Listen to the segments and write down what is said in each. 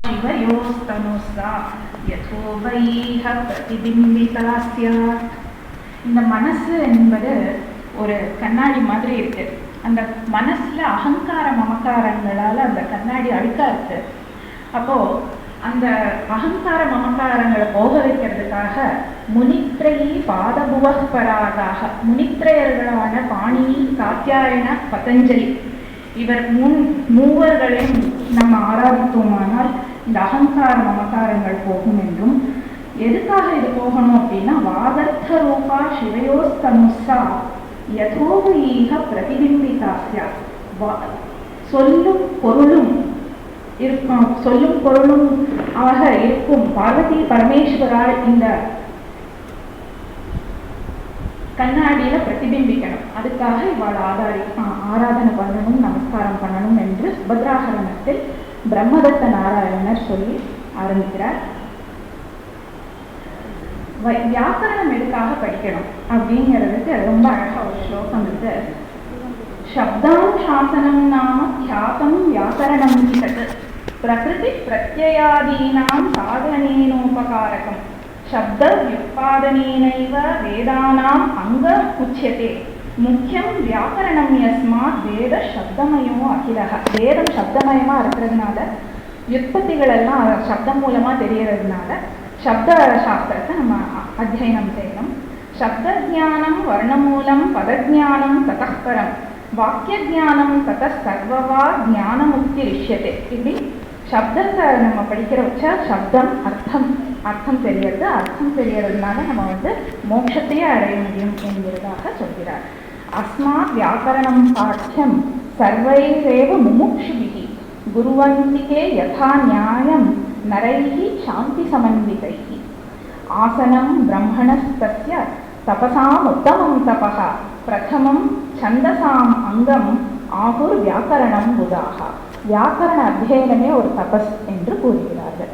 शिवयोस्तनुसा यथो वैह प्रतिबिम्बिता स्यात्. இந்த மனசு என்பது ஒரு கண்ணாடி மாதிரி இருக்கு. அந்த மனசுல அகங்கார மமக்காரங்களால அந்த கண்ணாடி அழுக்கா இருக்கு. அப்போ அந்த அகங்கார மமக்காரங்களை போக வைக்கிறதுக்காக முனித்ரயி பாதபுவப்பராதாக முனித்ரயர்களான பாணினி, காத்யாயன, பதஞ்சலி இவர் மூவர்களையும் நம்ம ஆராதித்தோமானால் இந்த அகங்கார மமக்காரங்கள் போகும் என்றும், எதுக்காக இது போகணும் அப்படின்னா வாதர்த்த ரூபா சிவயோஸ்தனுசா யதோவீக பிரதிபிம்பிதாஸ்யா. சொல்லும் பொருளும் ஆக இருக்கும் பார்வதி பரமேஸ்வரால் இந்த கண்ணாடியில பிரதிபிம்பிக்கணும். அதுக்காக இவாள் ஆராதனை பண்ணணும், நமஸ்காரம் பண்ணணும் என்று சுபத்ராஹரணத்தில் பிரம்மதத்த நாராயணர் சொல்லி ஆரம்பிக்கிறார். வியாக்கரணம் எதுக்காக படிக்கணும் அப்படிங்கிறதுக்கு ரொம்ப அழகா ஒரு ஸ்லோகம் இருக்கு. சப்தாம் சாசனம் நாம ख्यातம் வியாக்கரணம் கிதத் பிரகிருதி பிரத்யயாதீனாம் சாதனேனோபகாரகம் சப்த வியுத்பாதனேனைவ வேதானாம் அங்கம் உச்யதே முக்கியம் வியாக்கரணம் யஸ்மாத் வேத சப்தமயோ அகிலஹ. வேதம் சப்தமயமா இருக்கிறதுனால வியுற்பத்திகள் எல்லாம் சப்தம் மூலமா தெரியறதுனால சப்த சாஸ்திரத்தை நம்ம அத்தியனம் செய்யணும். சப்த ஜானம் வர்ணமூலம் பதஜானம் ததப்பரம் வாக்கிய ஜானம் தத சர்வவா ஞானமுக்தி ரிஷ்யதே. இப்படி சப்தத்தை நம்ம படிக்கிற வச்சா சப்தம் அர்த்தம் தெரியறது, அர்த்தம் தெரியறதுனால நம்ம மோட்சத்தையே அடைய முடியும் என்கிறதாக சொல்கிறார். அஸ்மாத் வியாக்கரணம் பாட்யம் சர்வைரேவ முமுக்ஷுபிஹி குருவந்திகே யதா நியாயம் நரைஹி சாந்தி சமன்விதைஹி ஆசனம் பிரம்மணஸ்தஸ்ய தபசாம் உத்தமம் தபஹ பிரதமம் சந்தசாம் அங்கம் ஆகுர் வியாக்கரணம் புதாக. வியாக்கரண அத்தியனமே ஒரு தபஸ் என்று கூறுகிறார்கள்.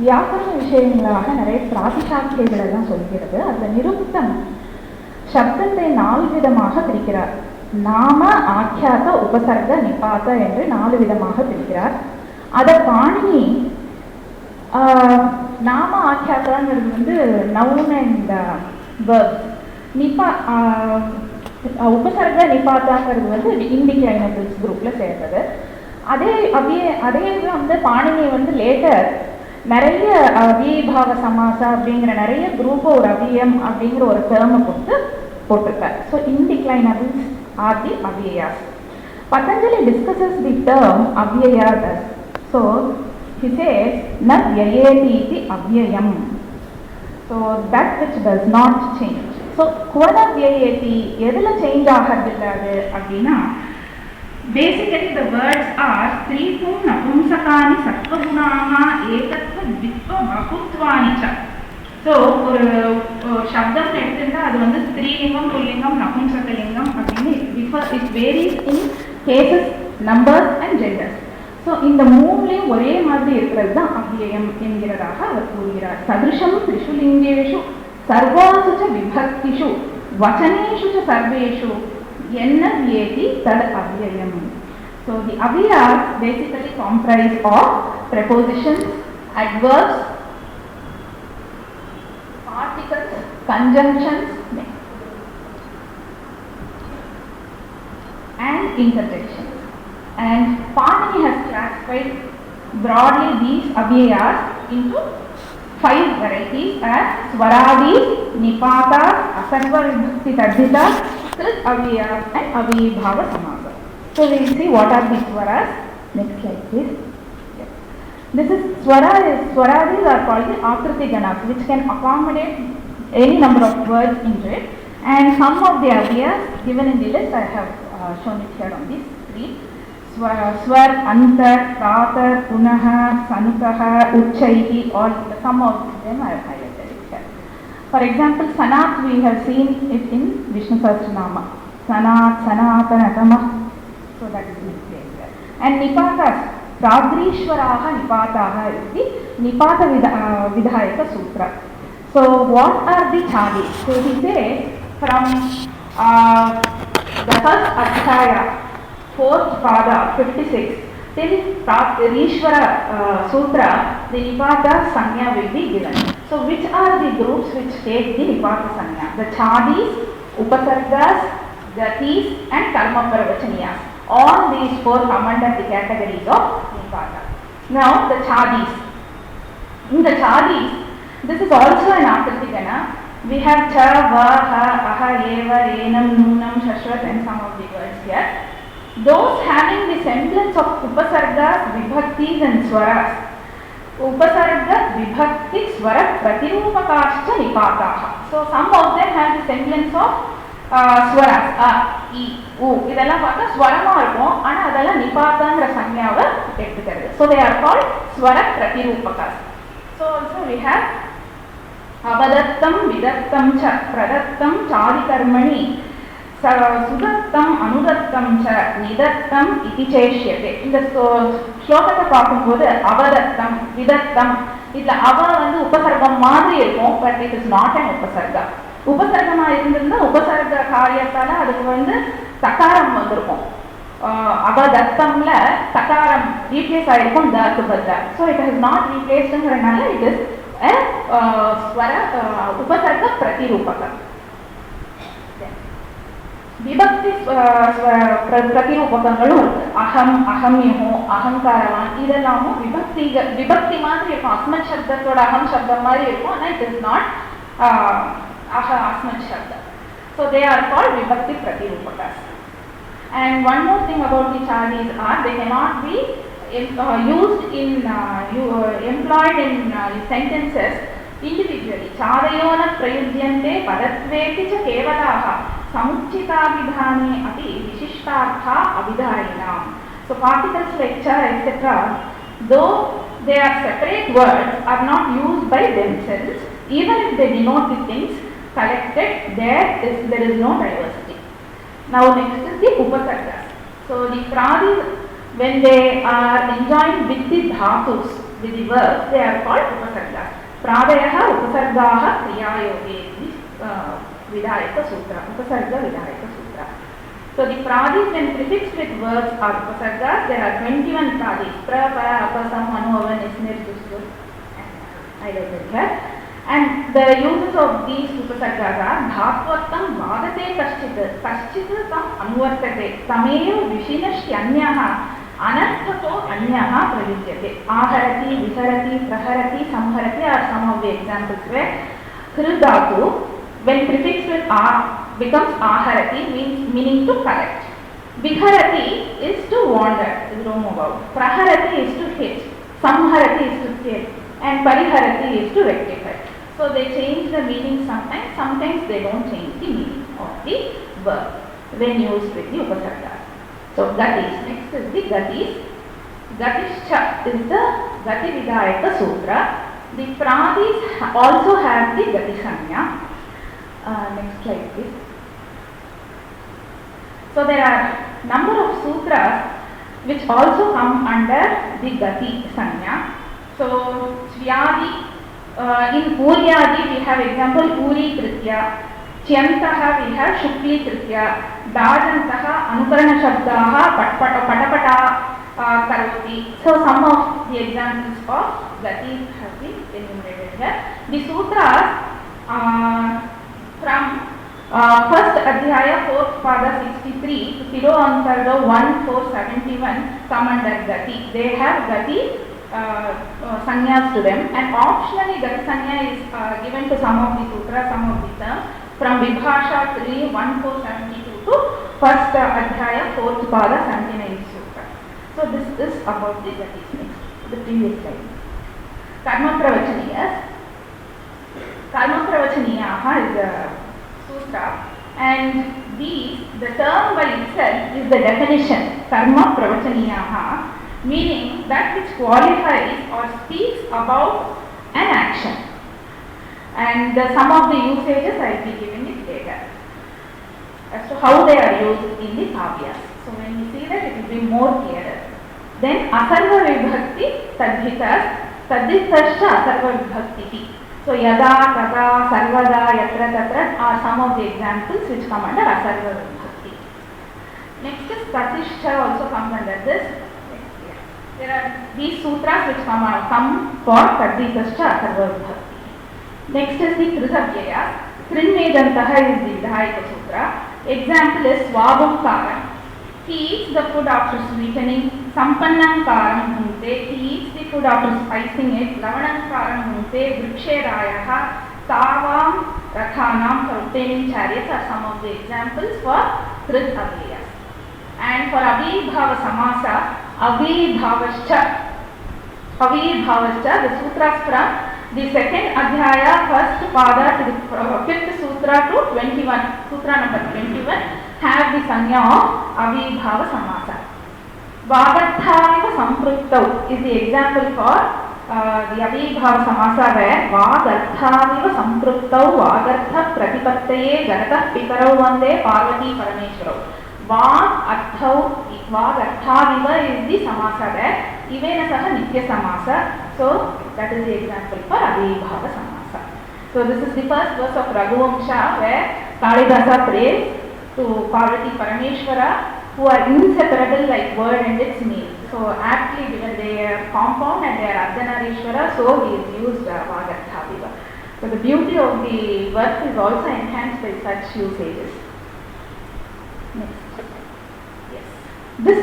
வியாக்கரண விஷயங்களாக நிறைய பிராதிசாக்கியங்கள் எல்லாம் சொல்கிறது. அதுல நிருக்தம் சப்தத்தை 4 விதமாக பிரிக்கிறார். நாம, ஆக்கியாத, உபசர்க, நிபாத என்று 4 விதமாக பிரிக்கிறார். அதை பாணினி நாம ஆக்கியாதாங்கிறது நவுன் அண்ட் வெர்ப், உபசர்க நிபாத்தாங்கிறது இன்டிக்ளைனபிள்ஸ் குரூப்ல சேர்ந்தது. அதே பாணினி லேட்டர் நிறைய அவியபாவ சமாசா அப்படிங்கிற நிறைய குரூப் ஒரு அவியம் அப்படிங்கிற ஒரு டேர்மை கொடுத்து போட்டிருக்கார். So indeclinables are the avyayas. Patanjali discusses the term avyaya thus. So he says na vyayeti iti avyayam. So that which does not change. So kvana vyayeti edula change ஆகறதில்லை அப்படின்னா basically the words are ஸ்ரீபூம் நபும்சகானி சத்வகுணாக ஏகத்வ த்வித்வ பகுத்வானி ச. So ஒரு சப்தம் எடுத்துட்டா அது ஸ்திரீலிங்கம், புல்லிங்கம், நபும்சகலிங்கம் அப்படின்னு it varies in cases, numbers and genders. So இந்த 3லையும் ஒரே மாதிரி இருக்கிறது தான் அவ்யயம் என்கிறதாக அவர் கூறுகிறார். சதிருஷம் திரிஷுலிங்கேஷு சர்வாசு ச விபக்திஷு வச்சனேஷு ச சர்வேஷு என்ன வியேதி தத் அவ்யயம். So the avyayas basically comprise of prepositions, adverbs, articles, conjunctions and interjections. And Panini has classified broadly these avyayas into 5 varieties as swaradis, nipatas, asarva vibhakti tadhitas, krit avyayas and avyabhava samasa. So we will see what are these swaras. Next slide please. This is swaradis are called the akriti ganas, which can accommodate any number of words into it. And some of the avyayas given in the list I have shown it here on this screen. Swar, antar, pratar, punaha, sanukaha, uchchaihi, all some of them I have highlighted it here. For example, sanat we have seen it in Vishnu Sahasranama. Sanat, sanatanatamah. So that is this place there. And nipatas, pradrishwaraha nipataha is the nipata vidhayaka sutra. So what are the chadis? So he says from the first adhyaya, 4th pada 56 till Ishvara Sutra, the Nipata Sanya will be given. So which are the groups which take the Nipata Sanya? The Chadis, Upasargas, Gatis and Karma Pravachaniyas. All these four come under the categories of Nipata. Now the Chadis. In the Chadis, this is also an Arthatigana. We have Cha, Va, Ha, Aha, Eva, Enam, Nunam, Shashvat and some of the words here. Those having the semblance of Upasargas, Vibhaktis and Swaras. Upasarga, Vibhakti, Swara, Pratirupakascha Nipataha. So some of them have the semblance of Swaras, A, E, U. இதெல்லாம் பார்த்தா ஸ்வரமா இருக்கும், ஆனால் அதெல்லாம் நிபாத்தாங்கிற சஞ்ஞாவை எடுத்துக்கிறது. So they are called Swara Pratirupakas. So also we have Avadattam, Vidattam cha, Pradattam, Chadikarmani, Sudattam, Anudattam cha, Nidattam, Iti Cheshyate. இந்த ஸ்லோகத்தை பார்க்கும்போது Avadattam, Vidattam, இதில் அவ வந்து உபசர்க்கம் மாதிரி இருக்கும், but it is not an upasarga. உபசர்க்கமா இருந்திருந்தா உபசர்க காரியத்தால அதுக்கு வந்து தகாரம் வந்திருக்கும். அவதத்தம்ல தகாரம் ரீப்ளேஸ் ஆயிருக்கும் தக்கு பதிலா. ஸோ இட் ஹஸ் நாட் ரீப்ளேஸ்ங்கிறதுனால இட் இஸ் ஸ்வர உபசர்க பிரதிரூபகம். விபக்தி பிரதிரூபகங்களும் இருக்கு. அகம், அகம்யமோ, அகங்காரவான் இதெல்லாமும் விபக்தி மாதிரி இருக்கும். அஸ்மத் சப்தத்தோட அகம் சப்தம் மாதிரி இருக்கும், ஆனால் it is not Asmat Shabda. So they are called Vibhakti Pratirupakas. And one more thing about the Chadis are they cannot be used in employed in sentences individually. Chadayona prayudyante padatveti cha kevalaha samuchchitabhidhane api vishishtartha abhidharinam. So particles like cha etc., though they are separate words, are not used by themselves. Even if they denote the things collected, there is no diversity. Now next is the Upasargas. So the Pradis, when they are enjoined with the dhatus, with the verbs, they are called Upasargas. Pradayaha Upasargaha Kriyayoge, Vidayaka Sutra, Upasarga Vidayaka Sutra. So the Pradis when prefixed with verbs are Upasargas. There are 21 Pradis. Pra, Para, Apasam, Manu, Avan, Isnir, Susur, highlighted here. And the uses of these upasargas are Bhatvattam Vadate Kaschit, Kaschit Tam Anuvartate, Tameyo Vishinashti Anyaha, Anarthato Anyaha Pravidyate. Aharati, Viharati, Praharati, Samharati are some of the examples where Krudhatu, when prefixed with A, becomes Aharati, meaning to collect. Viharati is to wander, is roam about. Praharati is to hit. Samharati is to kill. And Pariharati is to rectify. So they change the meaning sometimes, sometimes they don't change the meaning of the verb when used with the upasargas. So Gatis, next is the Gatis. Gatischa is the Gati Vidayaka Sutra. The Pradis also have the Gati Sanya. Next slide please. So there are number of sutras which also come under the Gati Sanya. So Svyadi, in Uryadi we have example Uri Kritya, Chyantaha we have Shukli Kritya, Dajantaha Anukarana Shabdaha Patapata Karoti. So some of the examples of Gati have been enumerated here. The sutras from first Adhyaya 4th Pada 63 to Tiro Ansarga 1-471 come under Gati. They have Gati sanyas to them, and optionally Gati sanya is given to some of the sutras, some of the terms from Vibhasha 3-1-472 to first Adhyaya 4th Pada 79 Sutra. So this is about the Gatis. Next, the previous slide. Karma Pravachaniyas. Karma Pravachaniyaha is a sutra, and the term by itself is the definition. Karma Pravachaniyaha, meaning that which qualifies or speaks about an action. And some of the usages I will be giving it later as to how they are used in the kavyas. So when we see that, it will be more clearer. Then Asarva Vibhakti Tadhitas, Tadhitascha Asarva Vibhakti. So Yada, Tada, Sarvada, Yatra, Tatra are some of the examples which come under Asarva Vibhakti. Next is Pratishta also comes under this. There are these sutras which come for Tadvitascha Atharva Vibhakti. Next is the Kritavya. Trinvedantaha is the Vidhayaka Sutra. Example is Swabhamkaram. He eats the food after sweetening. Sampannankaram Bhunte. He eats the food after spicing it. Lavanankaram Bhunte. Vriksherayaha. Tavam Rakhanam for obtaining chariots are some of the examples for Krit Avyayas. And for Avibhava Samasa, Avibhavascha, the sutras from the second Adhyaya, first pada to the fifth sutra to 21, sutra number 21, have the sanya of Avibhava Samasa. Vagarthaviva Samprutau is the example for the Avibhava Samasa where Vagarthaviva Samprutau Vagartha Pratipattaye Garatah Pitarau Vande Parvati Parameshwarau. Vagarthaviva is the Samasa there. Ivena Saha Nitya Samasa. So that is the example for Avibhava Samasa. So this is the first verse of Raghuvamsha where Kalidasa prays to Parvati Parameshwara, who are inseparable like word and its meaning. So aptly given their compound and their Ardhanarishwara, so he is used Vagarthaviva. So the beauty of the verse is also enhanced by such usages. Next. Yes. This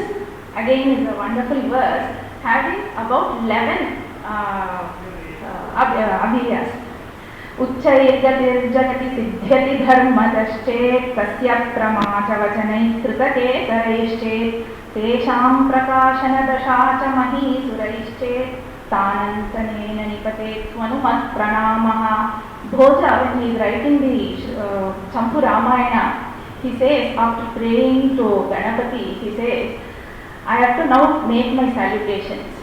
again is a wonderful verse having about 11 Abhyayas. Uchchayirgati siddhyati dharmadashchet tasya pramacha vachanai kritaketarayishchet tesham prakashana dashacha mahīsuraishchet tanantanena nipatet swanumat pranamaha. Bhoja, when he is writing the Champu Ramayana, he says, after praying to Ganapati, he says, I have to now make my salutations.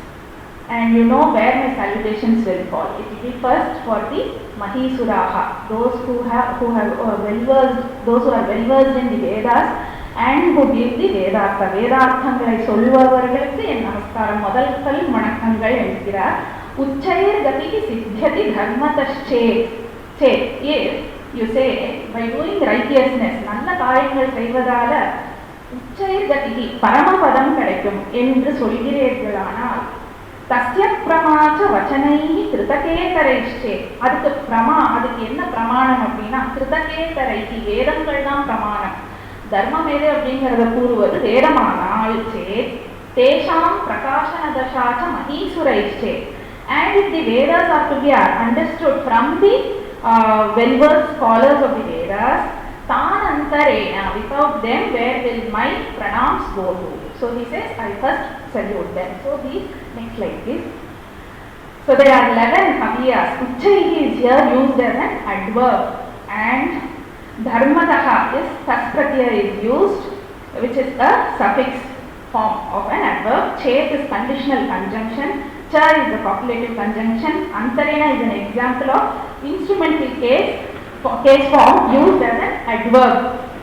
And you know where my salutations will fall. It will be first for the Mahīsuraha, those who are well versed in the Vedas and who give the Vedartha. Vedarthangalai solluvavargalukku en namaskaram modal kal manakkangal enciraar. Uchchayir gatiki siddhyati dharmataschet. If you say by doing righteousness, நல்ல காரியங்கள் செய்வதால உச்சைர் கதிகி பரமபதம் கிடைக்கும் என்று சொல்கிறீர்களானால் தஸ்ய பிரமாச்ச வச்சனைஹி கிருதகேதரைஷ்சே, அதுக்கு என்ன பிரமாணம் அப்படின்னா கிருதகேதரைஹி, வேதங்கள் தான் பிரமாணம். தர்மம் எது அப்படிங்கிறத கூறுவது வேதமானால் சேத் தேஷாம் பிரகாசன தசாச்ச மஹீசுரைஷ்சே. And if the Vedas are to be understood from the well-versed scholars of the Vedas, tanantarena, without them where will my pranams go to? So he says, I first salute them. So he makes like this. So there are 11 Abhyayas. Uchchaihi is here used as an adverb, and dharmadaha is taspratyaya is used, which is a suffix form of an adverb. Chet is conditional conjunction. Cha is the copulative conjunction. Antarena is an example of instrumental case form used as an adverb.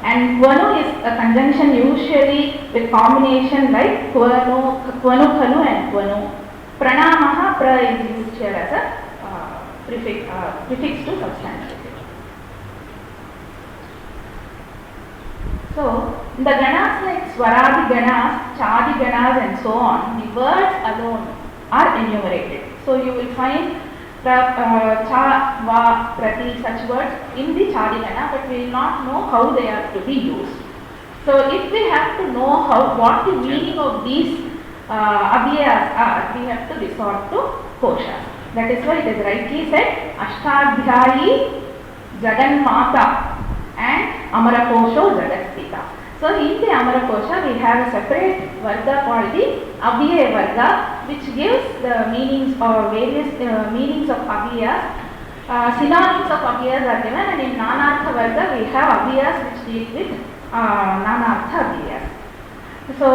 And kvanu is a conjunction usually with combination like kvanu, khalu and kvanu. Pranamaha, pra is used here as a prefix to substantive. So the ganas like Swaradi ganas, Chadi ganas and so on, the words alone are enumerated. So you will find cha, va, prati, such words in the Chadigana, but we will not know how they are to be used. So if we have to know what the meaning of these Abhyayas are, we have to resort to Kosha. That is why it is rightly said Ashtadhyayi Jaganmata and Amaraposho Jagatpita. So in the Amaraposha we have a separate Varga called the Abhyaya Varga, which gives the meanings or various meanings of Abhyayas. Synonyms of Abhyayas are given, and in Nanartha Varga we have Abhyayas which deal with Nanartha Abhyayas. So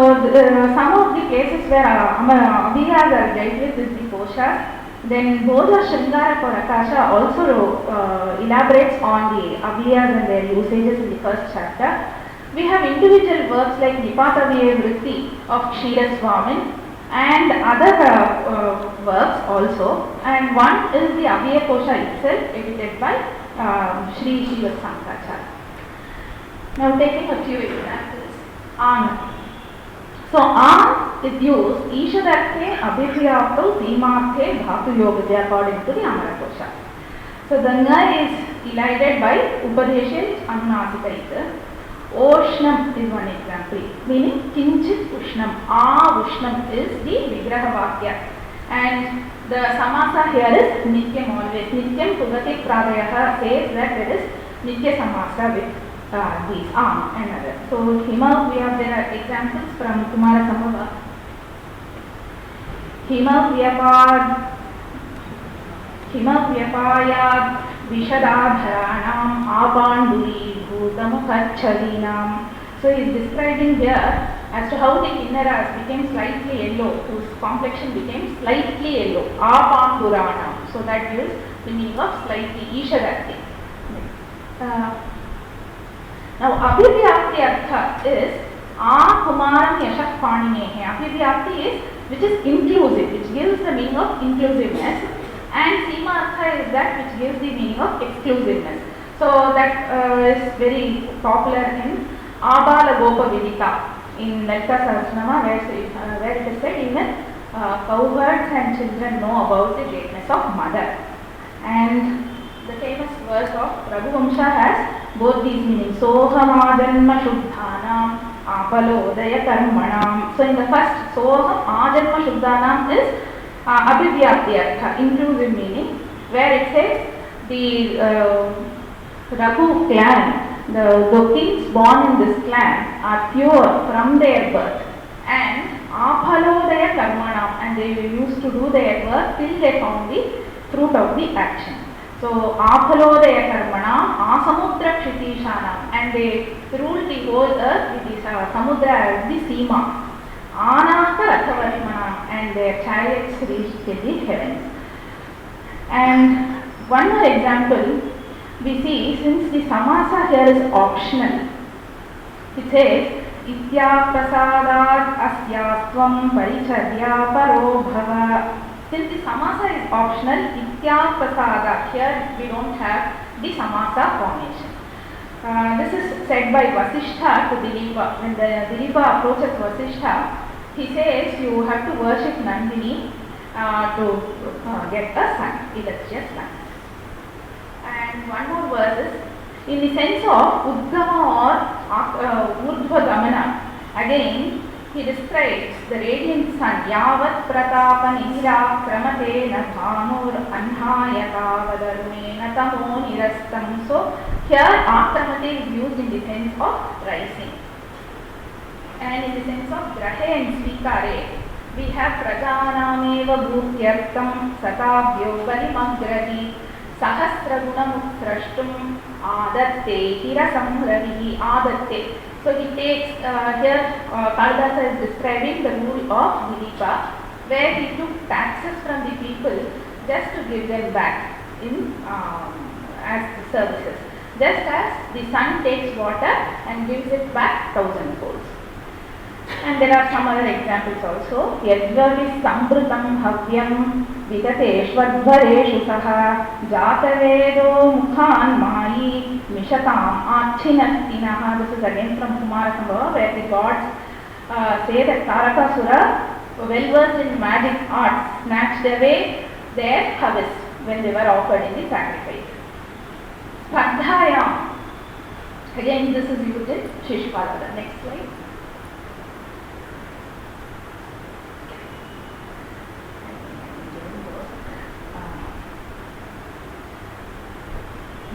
some of the cases where Abhyayas are dealt with is the Koshas. Then Bhoja Shringara Parakasha also elaborates on the Abhyayas and their usages in the first chapter. We have individual works like Nipatavya Vritti of Kshira Swamin and other works also, and one is the Abhyaya Kosha itself, edited by Sri Srivatsankacharya. Now taking a few examples. An. So An is used Ishadarthe Abhivyaptau Seemarthe Dhatu Yogade according to the Amarkosha. So Ganga is elided by Upadesha Anunasika. Oshnam is one example, meaning Kinchit Ushnam. Ushnam is the Vigraha Vakya. And the samasa here is Nityam always. Nityam Pugati Pradayaha says that there is Nitya samasa with these and others. So Hima, we have there are examples from Kumara Sambhava. Hima Vyapayad Vishadadharanam Apanduri Bhutamukhachalinam. So he is describing here as to how the Kinnaras became slightly yellow, whose complexion became slightly yellow. Apanduranam. So that gives the meaning of slightly Ishadati. Now Abhivyapti Artha is Kumaram Yashak Paninehe. Abhivyapti is which is inclusive, which gives the meaning of inclusiveness, and Sima Artha is that which gives the meaning of exclusiveness. So that is very popular in Abala Gopa Vidita in Lalita Sahasranama, where it is said even cowherds and children know about the greatness of mother. And the famous verse of Raghuvamsha has both these meanings. Sohamajanma Shuddhanam Apalodaya Karmanam. So in the first, Sohamajanma Shuddhanam is Abhivyapti Artha, inclusive meaning, where it says the Raghu clan, the kings born in this clan are pure from their birth, and Apalodaya Karmanam, and they used to do their work till they found the fruit of the action. So Apalodaya Karmanam Asamudra Kshitishanam, and they ruled the whole earth with the Samudra as the Seema. Anaka Rathavarmanam, and their chariots reached the heavens. And one more example we see, since the samasa here is optional, it says Itya prasadad asyastvam paricharya paro bhava. Since the samasa is optional, Itya prasada, here we don't have the samasa formation. This is said by Vasishtha to Dilipa. When the Dilipa approaches Vasishtha, he says you have to worship Nandini to get a son, illustrious son. And one more verse is in the sense of Udgama or Urdhva Gamana. Again, he describes the radiant sun, Yavat Pratapa Nihira Kramatena Bhanur Anhayata Vadarmena Tamo Nirastam. So here Akramate is used in the sense of rising. And in the sense of Grahe and Svikare, we have Prajanameva Bhutyartam Satabhyo Parimagrati Sahasragunamuthrashtum Adatte Hirasamravihi Adatte. So he takes here Kalidasa is describing the rule of Dilipa, where he took taxes from the people just to give them back in as services. Just as the sun takes water and gives it back thousandfold. And there are some other examples also. Yadvavi Sambritam Havyam Vigateshvadvareshu Saha Jatavedo Mukhan Mai Mishatam Achinatinaha. This is again from Kumara Sambhava, where the gods say that Tarakasura, well versed in magic arts, snatched away their harvest when they were offered in the sacrifice. Spardhayam. Again, this is used in Shishupala. The next slide.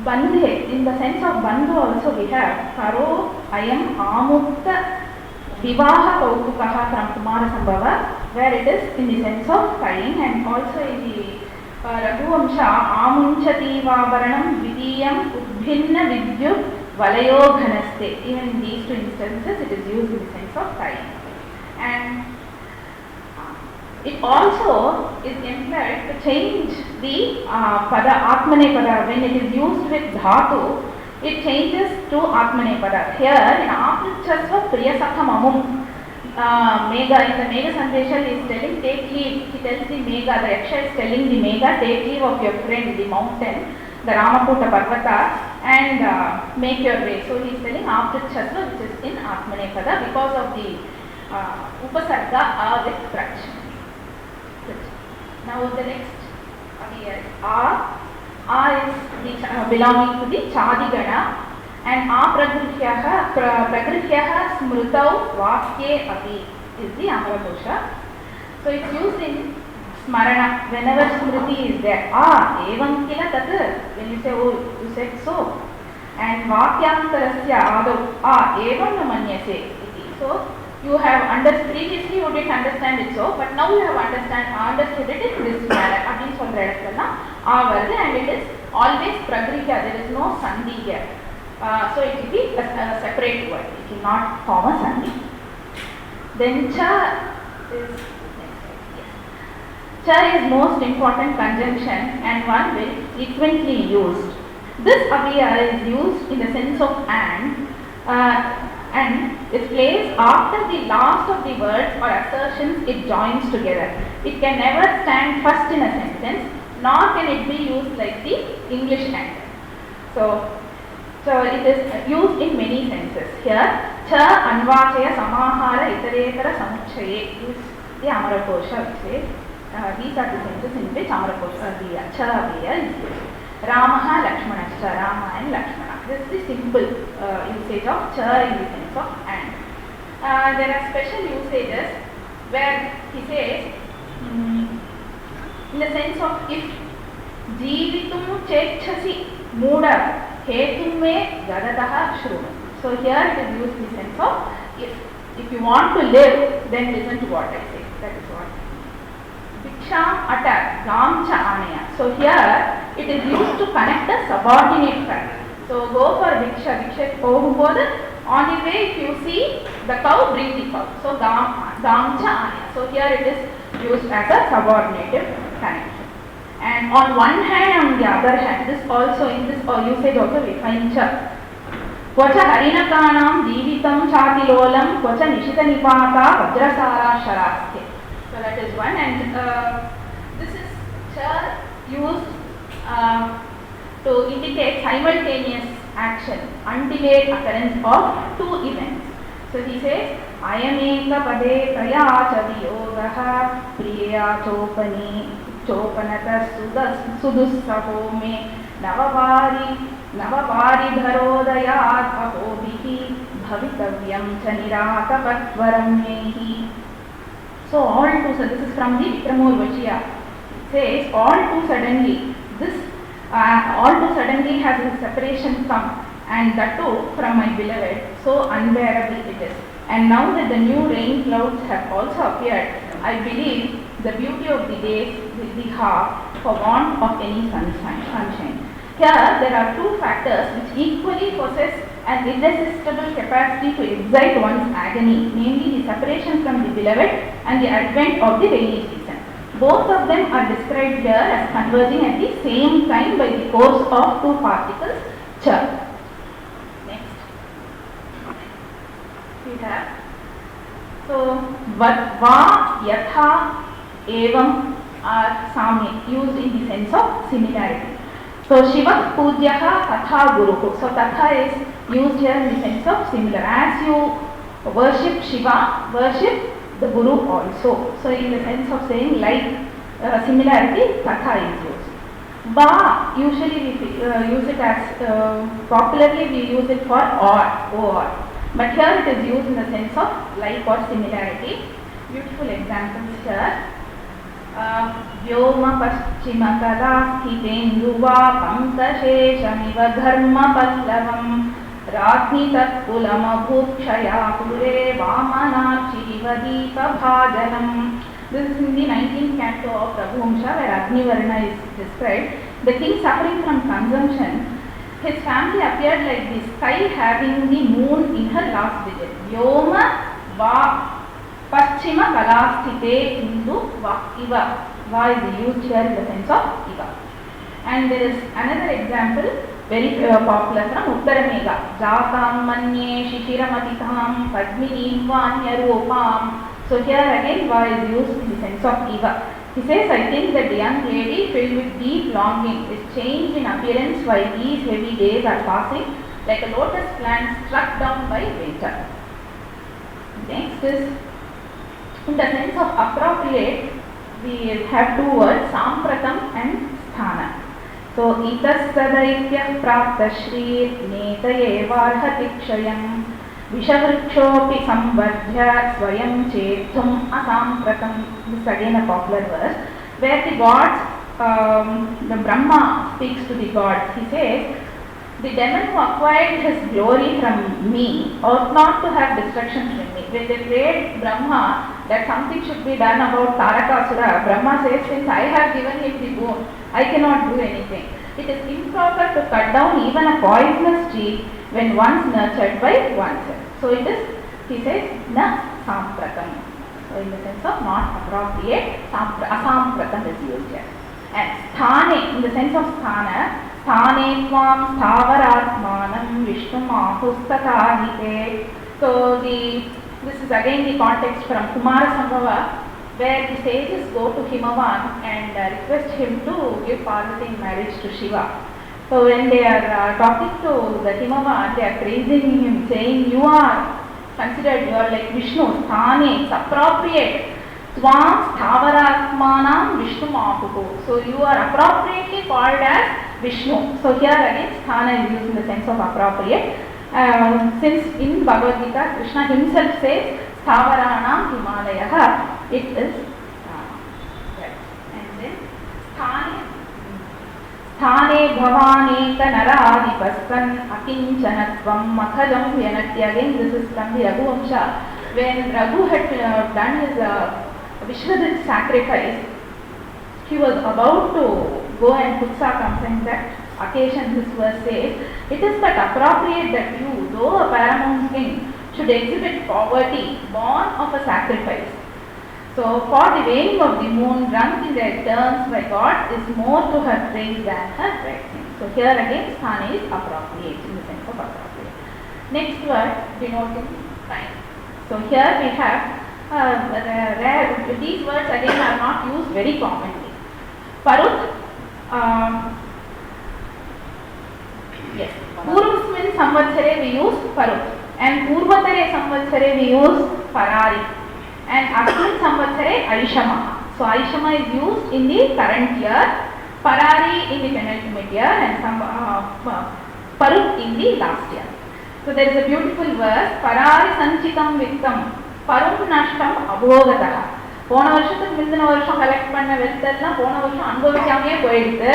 Bandhe, in the sense of Bandhu also we have Karo Ayam Amutta Vivaha Kautukaha from Kumara Sambhava, where it is in the sense of tying, and also in the Raghuvamsha Amunchati Vabaranam Vidiyam Udbhinna Vidyut Valayo Ghanaste. Even in these two instances it is used in the sense of tying. And it also is employed to change the pada, Atmane pada. When it is used with dhatu, it changes to Atmane pada. Here in Apruchasva Priyasakha Mamum, Mega, in the Mega Sandesha he is telling, take leave. He tells the Mega, the Yaksha is telling the Mega, take leave of your friend, the mountain, the Ramakuta Parvata, and make your way. So he is telling Apruchasva, which is in Atmane pada, because of the upasarga a with prach. Now the next here is belonging to the Chadigana, and pragrihyaha smrutau vakye api is the Amaragosha. So it's used in smarana whenever smriti is there. Evam kila tat, when you say, oh, you said so. And vakyantarasya adau evam na manyase. So you have understood, previously you didn't understand it so, but now you have understood it in this manner. Again சொல்ற இடத்துல வருது, and it is always pragrihya, there is no sandhi here. So it will be a separate word, it will not form a sandhi. Then cha is cha is most important conjunction and one very frequently used. This aviya is used in the sense of and it plays after the last of the words or assertions it joins together. It can never stand first in a sentence, nor can it be used like the English and. So it is used in many senses. Here, cha anvachaya samahara itaretara samuchaye is the Amaragosha, which says these are the senses in which Amaragosha cha aviya is used. Ramaha Lakshmanascha, Rama and Lakshmana. This is the simple usage of cha in the sense of and. There are special usages where he says in the sense of if jeevitum chechasi mooda hetum me gadataha shrunu. So here it is used in the sense of if you want to live, then listen to what I say. That is what. Viksham atar gam cha anaya. So here it is used to connect a subordinate fact. So go for Viksha pogumbodhu, on the way if you see the cow, bring the cow. So gam cha anaya. So here it is used as a subordinative connection. And on one hand, on the other hand, this also in this usage also we find cha. Kvacha harinakanam divitam chatilolam kvacha nishita nipata vajrasara sharasthe. So that is one, and this is cha used to indicate simultaneous action, undelayed occurrence of two events. So he says, ayameka pade praya cha viyogaha priya chopanata sudussaho me navavari dharodayat apobihi bhavitavyam cha niratapatvaram mehi. So all too, so this is from the Vikramurvachiya. It says all too suddenly, has a separation come, and that too from my beloved, so unbearable it is. And now that the new rain clouds have also appeared, I believe the beauty of the days will be half for want of any sunshine. Here there are two factors which equally possess an irresistible capacity to excite one's agony, namely the separation from the beloved and the advent of the rainy season. Both of them are described here as converging at the same time by the force of two particles, cha. Next. We have, so, va, yatha, evam are samya, used in the sense of similarity. So, Shiva Pujyaha Tatha Guruhu. So, Tatha is used here in the sense of similar. As you worship Shiva, worship the Guru also. So, in the sense of saying like similarity, Tatha is used. Ba, usually we use it as, popularly we use it for or. But here it is used in the sense of like or similarity. Beautiful examples here. Vyoma paschima kada sthitenduva pankasheshamiva dharma pallavam ratni tatkulama bhukshaya pure vamanachiva deepa bhajanam. This is in the 19th canto of Raghuvamsha, where Agnivarna is described. The king suffering from consumption, his family appeared like the sky having the moon in her last digit. Vyoma va Paschima Kalasthite Hindu Iva. Va is used here in the sense of Iva. And there is another example, very popular from Uttaramega. Jatam Manye Shishiramatitham Padminim Vanyarupam. So here again Va is used in the sense of Iva. He says, I think that the young lady filled with deep longing is changed in appearance while these heavy days are passing, like a lotus plant struck down by winter. Next is In the sense of appropriate, we have two words, sampratam and sthana. So itasadaikya prapta shrir netayevarhati kshayam vishavrukshopi sambadhya swayam chetum asampratam. This is again a popular verse where the gods, the Brahma speaks to the gods. He says, the demon who acquired his glory from me ought not to have destruction from me. When they prayed Brahma that something should be done about Tarakasura, Brahma says, since I have given him the boon, I cannot do anything. It is improper to cut down even a poisonous tree when once nurtured by oneself. So it is, he says, na sampratam. So in the sense of not appropriate, asampratam is used here. And sthane, in the sense of sthana, sthane tvam sthavaratmanam vishnum ahusthatahite. So this is again the context from Kumara Sambhava, where the sages go to Himavan and request him to give Parvati in marriage to Shiva. So when they are talking to the Himavan, they are praising him, saying, you are considered, you are like Vishnu, sthane, it's appropriate. Tvam sthavaratmanam Vishnu Mahuhu. So you are appropriately called as Vishnu. So here again sthana is used in the sense of appropriate. Since in Bhagavad Gita, Krishna himself says sthavaranam Himalayah, it is right. And then sthane bhavaneka naradipastan akincanatvam makhadam vyanati. Again this is from the Raghuvamsha. When Raghu had done his Vishwadit sacrifice, he was about to go and Kutsa comes in that occasion. This verse says, it is but appropriate that you, though a paramount king, should exhibit poverty born of a sacrifice. So for the weighing of the moon drunk in their turns by God is more to her praise than her blessing. So here again sthana is appropriate in the sense of appropriate. Next word denoting time. So here we have these words again are not used very commonly. Parut, yes, Purvasmin Samvatsare we use Parut, and Purvatare Samvatsare we use Parari, and Asmin Samvatsare Aishama. So Aishama is used in the current year, Parari in the penultimate year, and Parut in the last year. So there is a beautiful verse, Parari Sanchitam Vittam Parum Nashtam Abhogataha. போன வருஷத்துக்கு முந்தின வருஷம் collect பண்ண வெல்த்தெல்லாம் போன வருஷம் அனுபவிக்காமையே போயிடுது.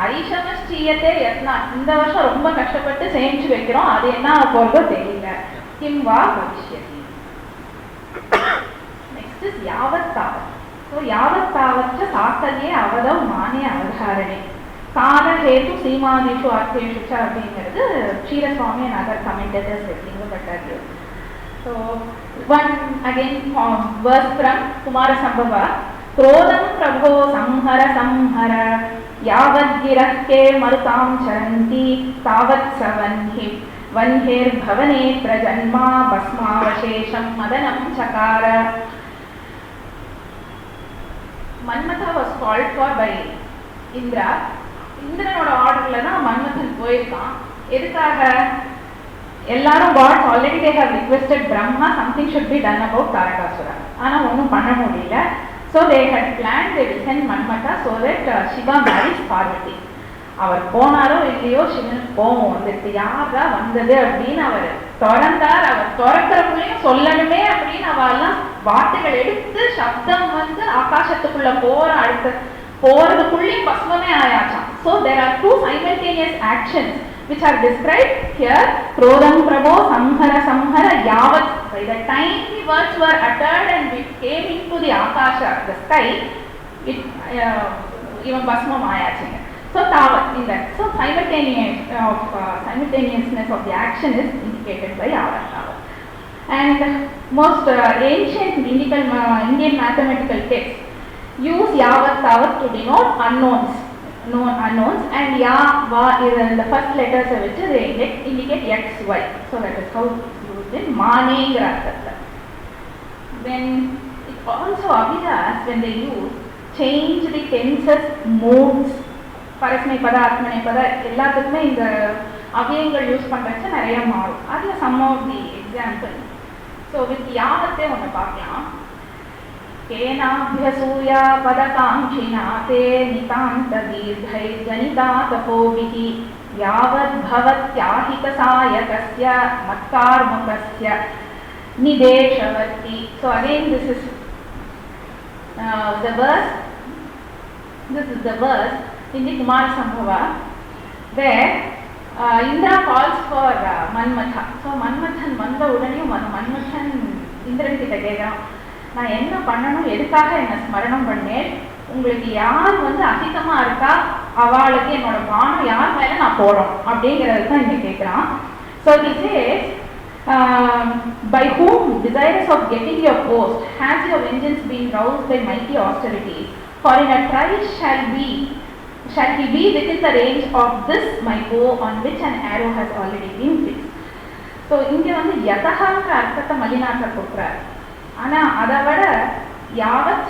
ஐஷமஸ்ரீயத்தே யத்னா, இந்த வருஷம் ரொம்ப கஷ்டப்பட்டு சேமிச்சு வைக்கிறோம், அது என்ன போறதோ தெரியல. கிம் வா பவிஷ்யதி. நெக்ஸ்ட் இஸ் யாவத் தாவத். ஸோ யாவத் தாவத்ச சாக்கல்யே அவதவ் மானே அவதாரணே கால ஹேது சீமாதிஷு அர்த்தேஷு ச அப்படிங்கிறது க்ஷீரசுவாமி and other commentators லிங்கப்பட்டார்கள். So one again verse from Kumara Sambhava, Krodam Prabho Samhara Samhara Yavad Girahke Marutam Charanti Tavat Vanhir Bhavane Prajanma Basma Vashesham Madanam Chakara. Manmatha was called for by Indra. இந்திரனோட ஆர்டர்ல தான் மன்மதன் போயிருக்கான். எதுக்காக? எல்லாரும் gods already they have requested Brahma something should be done about Tarakasura. ஆனா ஒன்றும் பண்ண முடியல. So they had planned they will send Manmatha so that Shiva marries Parvati. அவர் போனாரோ இல்லையோ சிவனுக்கு கோபம் வந்துட்டு, யாரா வந்தது அப்படின்னு அவர் திறந்தார். அவர் திறக்கிறப்பையும் சொல்லணுமே அப்படின்னு அவெல்லாம் வார்த்தைகள் எடுத்து சப்தம் வந்து ஆகாசத்துக்குள்ள போறதுக்குள்ளேயும் பஸ்மமே ஆயாச்சாம். So there are two simultaneous actions which are described here. Krodam Prabho Samhara Samhara Yavat. By the time the words were uttered and it came into the Akasha, the sky, it even Basma Mayachinga. So Tavat in that. So simultaneousness of the action is indicated by Yavat Tavat. And most ancient Indian mathematical texts use Yavat Tavat to denote unknowns. Known unknowns, and Ya, Va is in the first letters of which they indicate X, Y. So that is how it's used in Mane Grasata. Then it also Abhidas, when they use, change the tenses, modes. Parasmai Pada, Atmane Pada, எல்லாத்துக்குமே இந்த அவ்யயங்கள் use பண்றச்ச நிறைய மாறும். அதுல some of the examples. So with யாவத்தே ஒன்று பார்க்கலாம். केनाभ्यसूया पदकाङ्क्षिणा ते नितान्तदीर्घैर्जनिता तपोभिः यावद्भवत्याहितसायकस्य मत्कार्मुकस्य निदेशवर्ति. So again this is the verse. This is the verse in the Kumara Sambhava where Indra calls for Manmatha. So Manmathan வந்த உடனே மன்மதன் இந்திரன் கிட்ட கேட்கிறான், நான் என்ன பண்ணணும், எதுக்காக என்ன ஸ்மரணம் பண்ணேன், உங்களுக்கு யார் வந்து அதிகமா இருக்கா அவளுக்கு என்னோட பானம் யார் மேல நான் போறோம் அப்படிங்கிறது தான் இங்க கேட்கிறான். So he says, by whom desirous of getting your post has your vengeance been roused by mighty austerities, for in a trice shall he be within the range of this my bow on which an arrow has already been fixed. So இங்க வந்து யதஹாங்கிற அர்த்தத்தை மலினாசர் கொடுக்குறார். ஆனா அதை விட யாவத்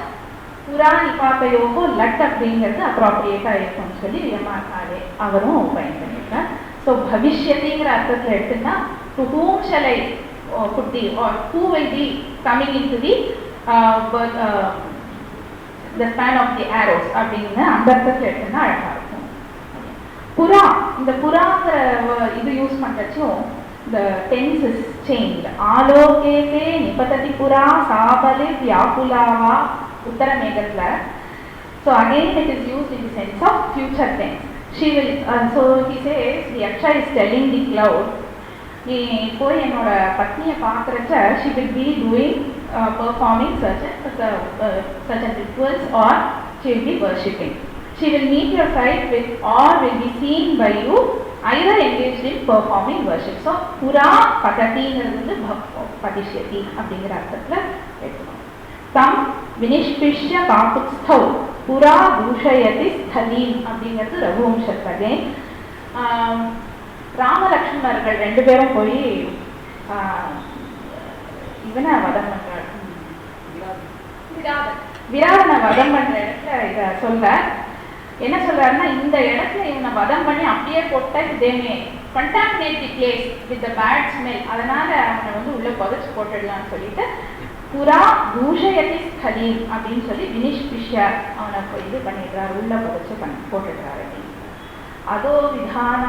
புரா நிபாத்தையோகோ லட் அப்படிங்கிறது அப்ராப்ரியேட்டா இருக்கும்னு சொல்லி வியமாக்காலே அவரும் பயன் பண்ணியிருக்கார். ஸோ பவிஷ்யத்திங்கிற அர்த்தத்தில் எடுத்துன்னா to whom shall I put the or who will be coming into the span of the arrows அப்படின்னு அந்த அர்த்தத்தில் எடுத்துன்னா அழகா இருக்கும். புறா, இந்த புறாங்கிற இது யூஸ் பண்றச்சும் the tense is changed. ஆலோகேதே நிபததி புரா சாபலே வியாகுலாவா உத்தரமேகத்துல. So again it is used in the sense of future tense. She will so he says the Yaksha is telling the cloud, நீ போய் என்னோட பத்னியை பார்க்கறச்ச she will be doing performing certain rituals or she will be worshipping. She will meet your sight with or will be seen by you either engaged in performing worship. So pura patatiங்கிறது வந்து பதிஷ்யதி அப்படிங்கிற அர்த்தத்துல எடுக்கணும். தம் வினிஷ்பிஷ்ய காகுத்ஸ்தௌ புரா தூஷயதி ஸ்தலீம் அப்படிங்கிறது ரகுவம்சத்தகே. ராமலக்ஷ்மணர்கள் ரெண்டு பேரும் போய் இவனை வதம் பண்றாரு, விராதனை வதம் பண்ற இடத்துல இத சொல்ல என்ன சொல்றாருன்னா, இந்த இடத்துல இவனை வதம் பண்ணி அப்படியே போட்ட இதேமே contaminate the place with the bad smell, அதனால அவனை வந்து உள்ள புதைச்சு போட்டுடலாம்னு சொல்லிட்டு புரா தூஷயதி ஸ்தலீம் அப்படின்னு சொல்லி வினிஷ்பிஷ்ய அவனை இது பண்ணிடுறாரு, உள்ள புதைச்சு போட்டுடுறாரு. அதோ விதான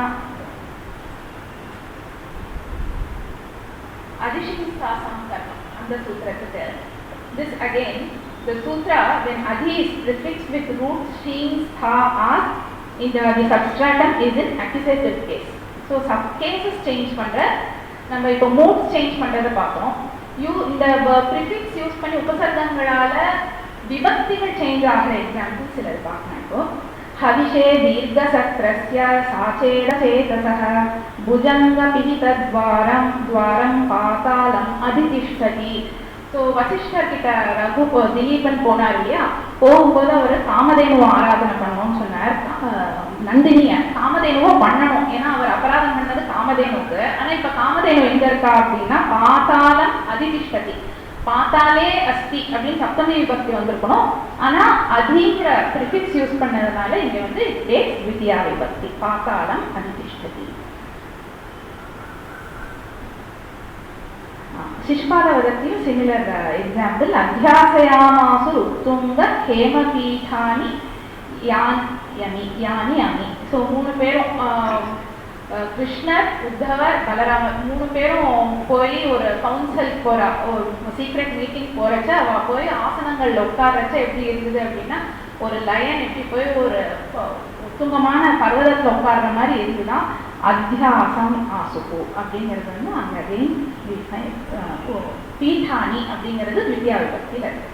அதிஷிம்சாசம் கர்மம் அந்த சூத்திரத்துக்கு this again the sutra when adhi is prefixed with root sheen tha as in the substratum is in accusative case. So sub cases change பண்ற நம்ம இப்போ moods change பண்றத பார்த்தோம். இந்த prefix யூஸ் பண்ணி உபசர்க்கங்களால விபக்திகள் சேஞ்ச் ஆகிற எக்ஸாம்பிள் சிலர் பார்க்கலாம். இப்போ हविषे दीर्घसत्रस्य साचेद चेतसः भुजंग पिहितद्वारं द्वारं पातालम् अधितिष्ठति. ஸோ வசிஷ்டர் கிட்ட ரகு திலீபன் போனார் இல்லையா, போகும்போது அவர் காமதேனுவை ஆராதனை பண்ணணும்னு சொன்னார். நந்தினிய காமதேனுவும் பண்ணணும், ஏன்னா அவர் அபராதம் பண்ணது காமதேனுக்கு. ஆனா இப்ப காமதேனு எங்க இருக்கா அப்படின்னா பாத்தாளம் அதிதிஷ்டதி, பார்த்தாலே அஸ்தி அப்படின்னு சப்தமி விபக்தி வந்திருக்கணும். ஆனா அதிங்கிற ப்ரிஃபிக்ஸ் யூஸ் பண்ணதுனால இங்க வந்து வித்யா விபக்தி பாத்தாளம் அதிதிஷ்டதி. शिष्पादवदत्तियु सिमिलर एग्जांपल अध्यासयामासु उत्तुंग हेमपीठानि यानि यानि. सो மூணு பேரும் கிருஷ்ணர் உத்தவர் பலராமர் மூணு பேரும் போய் ஒரு கவுன்சில் போற ஒரு சீக்ரெட் மீட்டிங் போறச்ச அவ போய் ஆசனங்கள்ல உட்காரச்ச எப்படி இருக்குது அப்படின்னா ஒரு லயன் எப்படி போய் ஒரு உத்துங்கமான பர்வதத்துல உட்கார்ற மாதிரி இருக்குதான். அத்தியாசம் ஆசுகு அப்படிங்கிறது வந்து அங்க பீட்டானி அப்படிங்கிறது வித்யா விபக்தியில இருக்கு.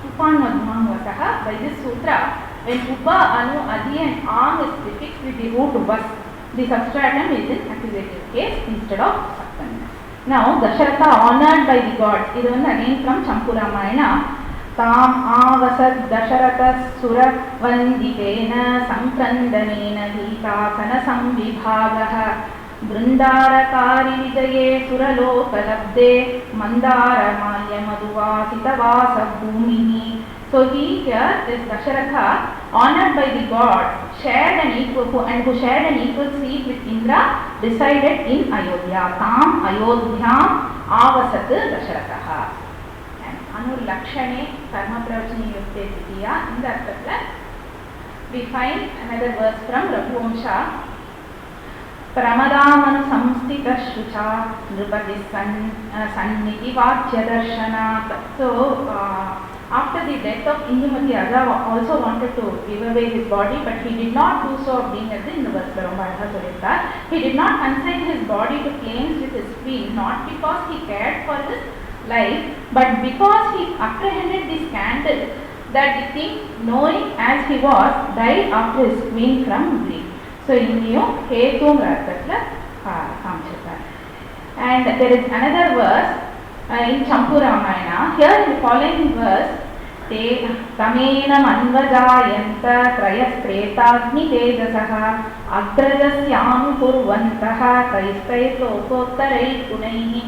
உபான் மத்மாங்கசக by this sutra when upa anu adi and ang is prefixed with the root was, the substratum is in accusative case instead of saptami. Now Dasharatha honored by the gods, இது வந்து again from Champu Ramayana. தாம் ஆவசத் தசரத சுர வந்திதேன சங்கந்தனேன கீதாசன சம்விபாகः பிருந்தாரகாரி விஜயே சுரலோகலப்தே மந்தார மால்ய மதுவாசித வாச பூமிஹி. So he here is Dasharatha honored by the god shared an equal who shared an equal seat with Indra resided in Ayodhya. Tam Ayodhyam avasat Dasharatha. அனுர்லக்ஷணே கர்ம பிரவச்சனி யுக்தே திதியா. இந்த அர்த்தத்தில் we find another verse from Raghuvamsha. பிரமதாமனு சம்ஸ்தித ஸ்ருச்சா நிருபதி சந்நிதி வாக்கிய தர்ஷனாத். So after the death of Indumati, Raja also wanted to give away his body, but he did not do so. அப்படிங்கிறது இந்த verse ரொம்ப அழகாக சொல்லியிருக்கார். He did not consign his body to flames with his queen, not because he cared for his life, but because he apprehended the scandal that the king, knowing as he was, died after his queen from grief. So இங்கேயும் கேதுங்கிற அர்த்தத்தில் காமிச்சிருக்கார். And there is another verse in Champu Ramayana. Here in the following verse, te tamenam anvajayanta trayaspretaഗ്നി tejasah agrajasyanu kurvantah kaistailokottarai gunaihi.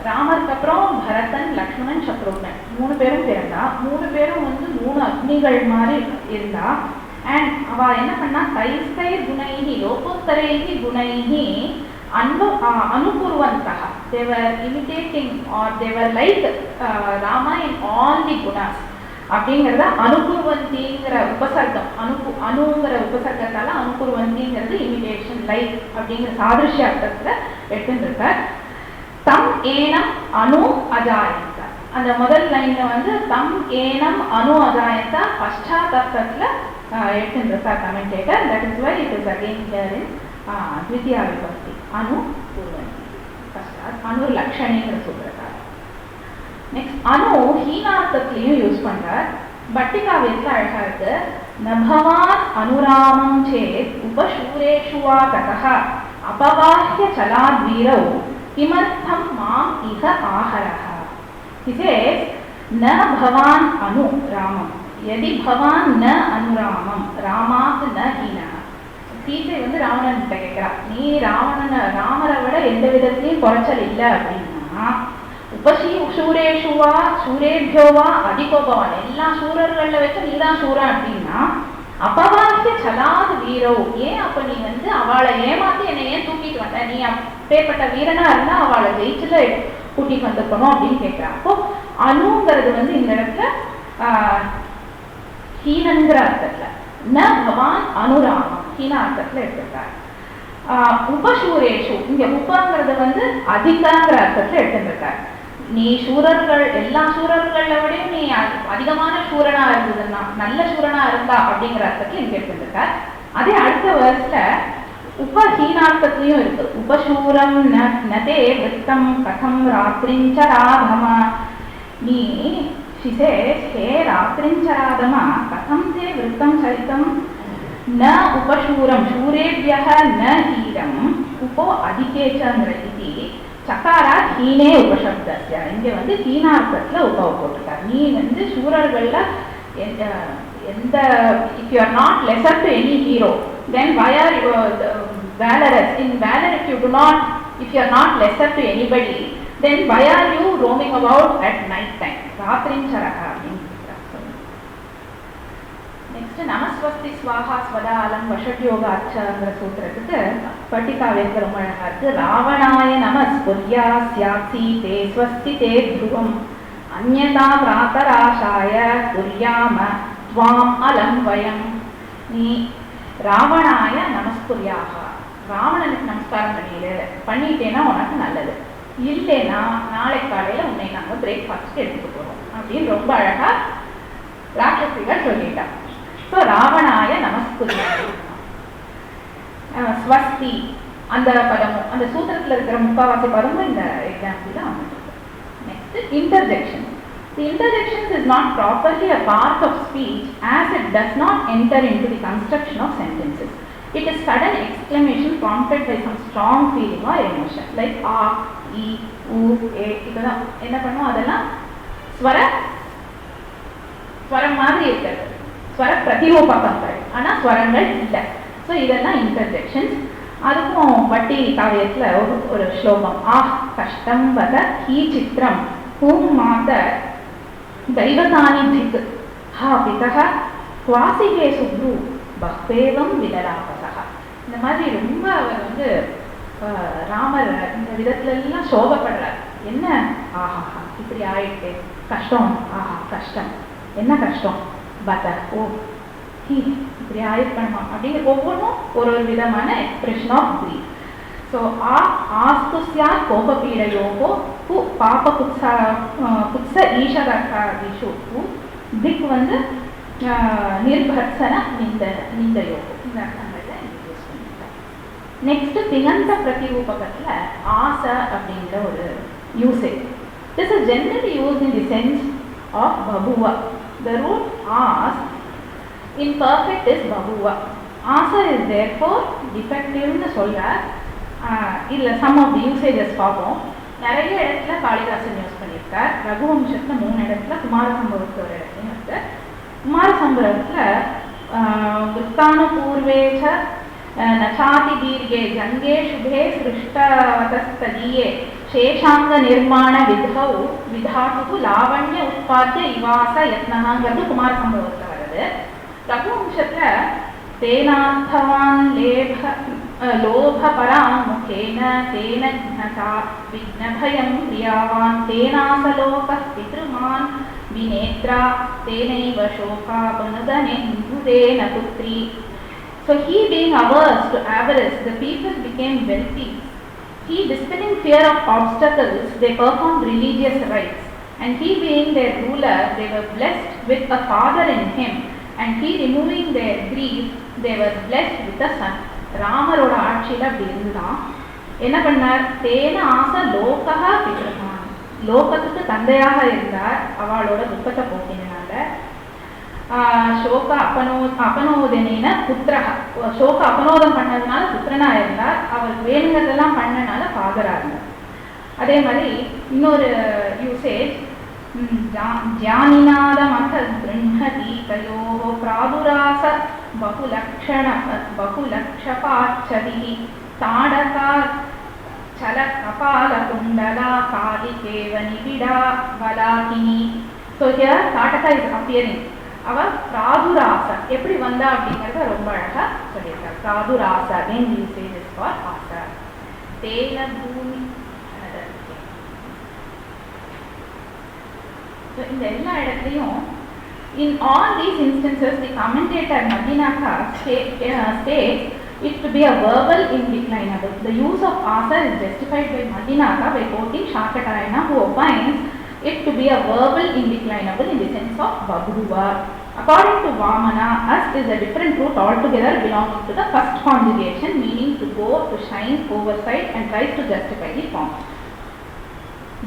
ராமருக்கு அப்புறம் பரதன், லக்ஷ்மணன், சத்ருக்னன் 3 பேரும் பிறந்தா. 3 பேரும் 3 அக்னிகள் மாதிரி இருந்தா. And அவ என்ன பண்ணா, கைஸ்தை குணைஹி லோகோத்தரைஹி குணைஹி அனுகுர்வந்தஹ. they were imitating or they were like Rama in all the gunas. அப்படிங்கிறத அனுகுர்வந்திங்கிற உபசர்க்கம், அணுங்கிற உபசர்க்கத்தால அனுகுர்வந்திங்கிறது இமிடேஷன், லைக் அப்படிங்கிற சாதிருஷ்ய அர்த்தத்துல எடுத்துருக்கார். தம் ஏனம் அணு அஜாயந்த, அந்த முதல் லைன்ல தம் ஏனம் அணு அஜாயந்த பஷ்டாத்தத்துல எடுத்துருக்கார் commentator. That is why it is again here in dvitiya vibhakti அணு குர்வந்தி பஷ்டாத் அனுர்லக்ஷணிங்கிற சொல்றார். நெக்ஸ்ட் அணு ஹீனார்த்தத்திலையும் யூஸ் பண்றார். பட்டிகாவியத்துல அழகா இருக்கு. நபவான் அனுராமம் சேத் உபசூரேஷு வா ததஹ அபவாஹ்ய சலாத் வீரௌ किमर्थम माम इह आहरः. He says, न भवान अनु रामम यदि भवान न अनुरामम रामात् न हीनः. சீதை ராவணன் கிட்ட கேட்கிறா, நீ ராமரை விட எந்த விதத்திலையும் குறைச்சல் இல்லை அப்படின்னா, சூரேஷுவா சூரேபியோவா அதிகோபவான், எல்லா சூரர்கள்ல வச்சு நீதான் சூரன் அப்படின்னா, அபவாக்கிய சலாது வீரோ, ஏன் அப்ப நீ அவளை ஏமாத்தி என்னை ஏன் தூக்கிட்டு வந்த, நீ அப்பேற்பட்ட வீரனா இருந்தா அவளை ஜெயிச்சுல கூட்டிட்டு வந்திருக்கணும் அப்படின்னு கேட்கிறான். அப்போ அணுங்கிறது இந்த இடத்துல ஹீனங்கிற அர்த்தத்துல, ந பவான் அனுராமம் ஹீன அர்த்தத்துல எடுத்திருக்காரு. உபசூரேஷு, இங்க உபங்கிறது அதிகங்கிற அர்த்தத்துல எடுத்துருக்காரு. நீ சூரர்கள் எல்லா சூரர்கள விடையும் நீ அதிகமான சூரனா இருந்ததுன்னா, நல்ல சூரனா இருந்தா அப்படிங்கிற அர்த்தத்துல இங்க எடுத்துருக்கார். அதே அடுத்த வருஷத்துல உபஹீனார்த்தத்திலையும் இருக்கு. உபசூரம் நதே விருத்தம் கதம் ராத்திரிஞ்சராதமா. நீ ஹே ராத்திரிஞ்சராதமா கதம் தே விருத்தம் சரித்தம் ந உபசூரம் சூரேபியः ந ஹீரம் உபோ அதிகேச்சங்கிற இது சக்காரா ஹீனே உபசப்தஸ்ய. இங்க ஹீனார்த்தத்துல உபவ போட்டிருக்காரு. நீ சூரர்கள்ல எந்த if you are not lesser to any hero, then why are you valorous? In valor, if you are not lesser to anybody, then why are you roaming about at night time? ராத்திரிஞ்சரஹ அப்படின்னு. Next நமஸ்வஸ்தி ஸ்வாஹா ஸ்வதாலம் வஷட்யோகாச்சங்கிற சூத்திரத்துக்கு பட்டிகாவியத்தில் ரொம்ப அழகா இருக்கு. ராவணாய நமஸ்குர்யா ஸ்யாசி தே ஸ்வஸ்தி தே த்ருவம் அந்யதா பிராதராசாய குர்யாம துவாம் அலம் வயம். நீ ராவணாய நமஸ்குர்யாக, ராவணனுக்கு நமஸ்காரம் பண்ணிட்டேன்னா உனக்கு நல்லது, இல்லைன்னா நாளை காலையில உன்னை நாங்கள் பிரேக்ஃபாஸ்ட் எடுத்துட்டு போறோம் அப்படின்னு ரொம்ப அழகா ராட்சசிகள் சொல்லிட்டான். ஸோ ராவணாய நமஸ்குர்யாக. ஸ்வஸ்தி அந்த பதமும் அந்த சூத்திரத்தில் இருக்கிற முக்காவாசி பதமும் இந்த எக்ஸாம்பிள் அமைஞ்சிருக்கு. Next interjection. The interjections is not properly a part of speech as it does not enter into the construction of sentences. It is sudden exclamation prompted by some strong feeling or emotion like a, e, u, a. இதெல்லாம் என்ன பண்ணுவோம், அதெல்லாம் ஸ்வரம் மாதிரி இருக்கிறது, ஸ்வர பிரதிரூபகங்கள், ஆனா ஸ்வரங்கள் இல்லை. ஸோ இதெல்லாம் இன்டர்ஜெக்ஷன்ஸ். அதுக்கும் வட்டி காவியத்துல ஒரு ஸ்லோகம், ஆஹ் கஷ்டம் வத ஹீ சித்திரம் ஹூம் மாத தைவதானி திக் ஹா பிதக குவாசிகே சுப்ரு பக்வேவம் விலலாபதக. இந்த மாதிரி ரொம்ப அவர் ராமர் இந்த விதத்துல எல்லாம் சோகப்படுறார். என்ன ஆஹா இப்படி ஆயிட்டு கஷ்டம், ஆஹா கஷ்டம், என்ன கஷ்டம், பத்த ஓ இப்படி ஆயிருக்கணுமா அப்படிங்கிற ஒவ்வொன்றும் ஒரு ஒரு விதமான எக்ஸ்பிரஷன் ஆஃப் கிரீஃப். ஸோ ஆஸ்து ஸ்யாத் கோபபீடயோகோ கு பாப குத்ஸ ஈஷதாதிஷு திக் வந்து நிர்பர்சன நிந்தயோகம் இந்த அர்த்தங்களில் யூஸ் பண்ணியிருக்காங்க. நெக்ஸ்ட் திகந்த பிரதிரூபகத்தில் ஆசை அப்படிங்கிற ஒரு usage. This is generally used in the sense of babhuva. The root as in perfect is bahuva. Asa is therefore defective னு சொல்றார். இல்ல some of the usages பார்ப்போம். நிறைய இடத்துல காளிதாசன் யூஸ் பண்ணியிருக்கார். ரகுவம்சத்துல 3 இடத்துல, குமார சம்பவத்துல ஒரு இடத்துலையும் இருக்கு. குமார சம்பவத்துல விற்த்தான பூர்வேச்ச நச்சாதி தீர்கே ஜங்கே சுபே சிருஷ்டவதஸ்ததீயே சேஷாங்க நிர்மாண விதௌ விதாத்து லாவண்ய உற்பத்திய இவாச யத்னஹங்கிறது குமார சம்பவத்துல வருது. ரகுவம்சத்துல தேனார்த்தவான் லோபபராம் முகேன தேன ஜ்ஞதா விக்னபயம் பிரியாவான் தேனாசலோகः பித்ருமான் விநேத்ரா தேனைவ சோகாபனுதனேன Puthri. So he being averse to avarice, the people became wealthy. He dispelling fear of obstacles, they performed religious rites. And he being their ruler, they were blessed with a father in him. And he removing their grief, they were blessed with a son. ராமரோட ஆட்சியில் அப்படி இருந்துதான் என்ன பண்ணார், தேன ஆசை லோகா பித்ருமான், லோகத்துக்கு தந்தையாக இருந்தார். அவளோட துக்கத்தை போக்கினால சோக அபனோதனேன புத்திரக, சோக அபனோதம் பண்ணதுனால புத்திரனா இருந்தார். அவர் வேணுங்கிறதெல்லாம் பண்ணனால ஃபாதரா இருந்தார். அதே மாதிரி இன்னொரு யூசேஜ் ஜானிநாதமத கிருஹதி தயோः பிராதுராச பகுலக்ஷபாச்சதிः தாடகா சல கபால குண்டலா காலிகேவ நிபிடா வலாகினி. So here Tataka is appearing. அவர் பிராதுராச எப்படி வந்தா அப்படிங்கிறத ரொம்ப அழகா சொல்லியிருக்கார். பிராதுராச again usage is for ஆசா. தேன பூமி இந்த எல்லா இடத்துலையும் in all these instances the commentator Madinaka states it to be a verbal indeclinable. The use of asa is justified by Madinaka by quoting Shakatayana, who opines it to be a verbal indeclinable in the sense of babhuva. According to Vamana, as is a different root altogether belonging to the first conjugation, meaning to go, to shine, oversight, and tries to justify the form.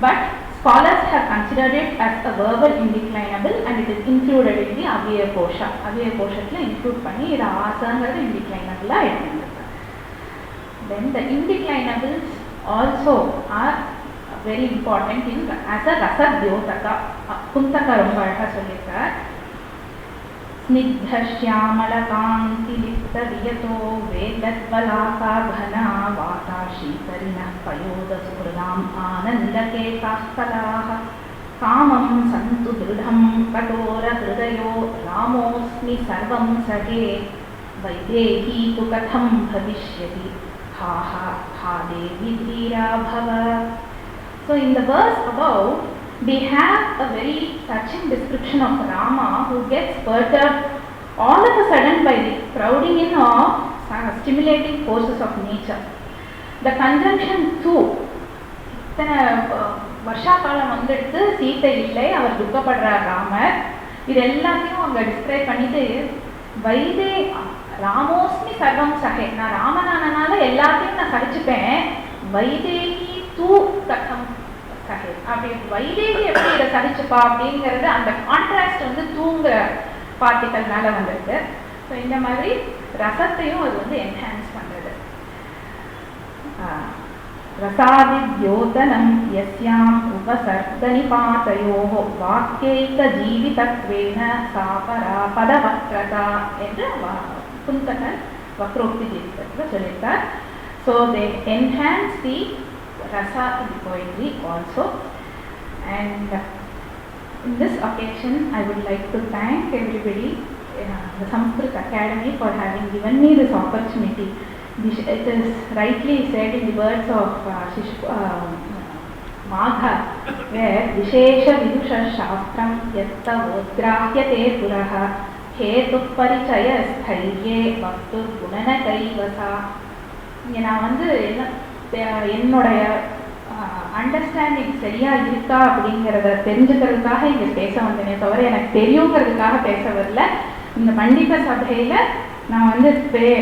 But scholars have considered it as a verbal indeclinable and it is included in the Avya Kosha. Avya Koshathla include பண்ணி இது ஆசாங்கிறது indeclinable ஆயிடுது. Then the indeclinables also are very important in as a rasa dyotaka. Kuntaka ரொம்ப அழகா சொல்லியிருக்கார். स्निग्धश्यामलकान्तिलिप्तवियतो वेदद्वलाका घना वाता शीतरिणः पयोदसुहृदाम् आनन्दकेकाः कलाः कामं सन्तु दृढं कठोरहृदयो रामोऽस्मि सर्वं सखे वैदेही तु कथं भविष्यति हा हा हा देवी धीरा भव. So in the verse above we have a very touching description of Rama who gets perturbed all of a sudden by the crowding in of stimulating forces of nature. The conjunction to இத்தனை வருஷா காலம் வந்துடுத்து, சீத்தை இல்லை, அவர் துக்கப்படுறார் ராமர், இது எல்லாத்தையும் அங்கே describe பண்ணிட்டு வைதே ராமோஸ்மி சர்வம் சகே, நான் ராமனானனால எல்லாத்தையும் நான் சகிச்சுப்பேன், வைதேகி தூ கதம் சகே, அப்படி வைதேகி எப்படி இதை சகிச்சுப்பா அப்படிங்கிறது அந்த கான்ட்ராஸ்ட் வந்து தூங்குற பார்ட்டிகள்னால வந்துருக்கு. ஸோ இந்த மாதிரி ரசத்தையும் அது வந்து என்ஹான்ஸ் பண்ணுறது. ரசாதித்யோதனம் யஸ்யாம் உபசர்கநிபாதயோஹ வாக்யைகஜீவிதத்வேன சாபரா பதவக்ரதா என்று குந்தகன் வக்ரோக்தி ஜீவிதத்தில் சொல்லியிருக்கார். So they enhance the rasa in the poetry also. And in this occasion I would like to thank everybody, the Sanskrit Academy, for having given me this opportunity. It is rightly said in the words of Magha, where Vishesha Vidusha Shastram Yattavodrahyate Puraha Hetu Parichaya Sthairye Bhaktu Gunana Kaivasa. நான் வந்து என்னுடைய understanding சரியா இருக்கா அப்படிங்கிறத தெரிஞ்சுக்கிறதுக்காக இங்கே பேச வந்தேனே தவிர எனக்கு தெரியுங்கிறதுக்காக பேச வரல. இந்த பண்டித சபையில் நான் வந்து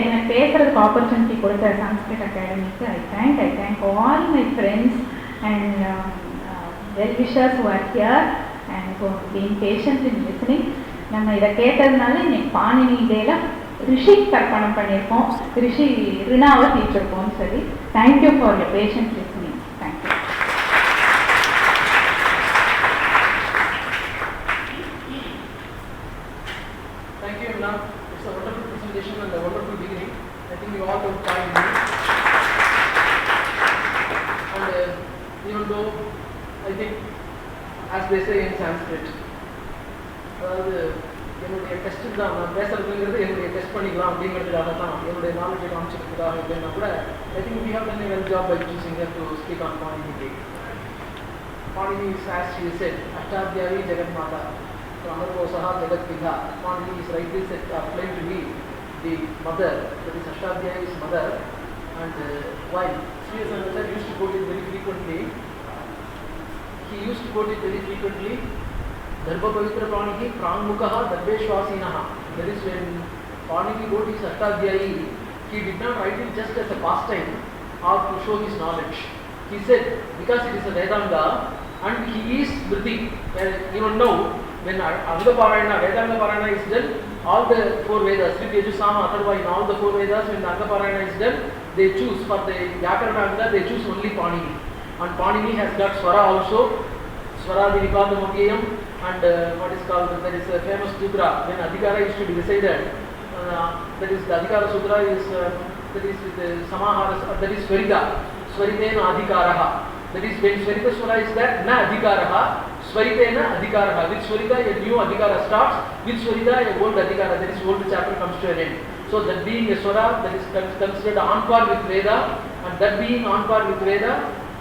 எனக்கு பேசுறதுக்கு ஆப்பர்ச்சுனிட்டி கொடுத்த சன்ஸ்கிரிட் அகாடமிக்கு I thank all my friends and well wishers who are here and for being patience in listening. நம்ம இதை கேட்டதுனால இன்னைக்கு பாணினி டேல ரிஷி தர்ப்பணம் பண்ணியிருக்கோம், ரிஷி ரிணாவை தீர்த்திருக்கோம்னு சொல்லி. Thank you for your patience listening. Thank you. Thank you, Emna. It's a wonderful presentation and a wonderful beginning. I think you all have tried it. And even though I think, as they say in Sanskrit, என்னுடைய test தான் நான் பேசுறதுங்கிறது என்னுடைய test பண்ணிக்கலாம் அப்படிங்கிறதுக்காக தான் என்னுடைய நாலேஜை காமிச்சிக்கிறதுக்காக இல்லைன்னா கூட I think we have done a well job by choosing her to speak on Panini Day. Panini is, as she said, Ashtadhyayi Jagat Mata, Amarkosaha Jagat Pidha. Panini is rightly said, claimed to be the mother, that is Ashtadhyayi's mother. And while Sri Sanatha used to quote it very frequently, he used to quote it very frequently. Darbha Pavitra Panini Prangmukaha Darbeshwasinaha. That is when Panini wrote his Ashtadhyayi, he did not write it just as a pastime or to show his knowledge. He said, because it is a Vedanga and he is Vritti. Even now, when Anga Parayana, Vedanga Parayana is done, all the four Vedas, Rig, Yajur, Sama, Atharva, in all the four Vedas, when the Anga Parayana is done, they choose for the Vyakarana Anga, they choose only Panini. And Panini has got Swara also, Swara Dinipadamokeyam. And what is called, there is a famous sutra when Adhikara is to be decided. That is the Adhikara Sutra is that is with the Samahara, that is Swarita, Swaritena Adhikaraha. That is when Swarita Swara is there, na Adhikaraha, Swaritena Adhikaraha. With Swarita a new Adhikara starts, with Swarita a old Adhikara, that is old chapter comes to an end. So that being a Swara, that is considered on par with Veda, and that being on par with Veda,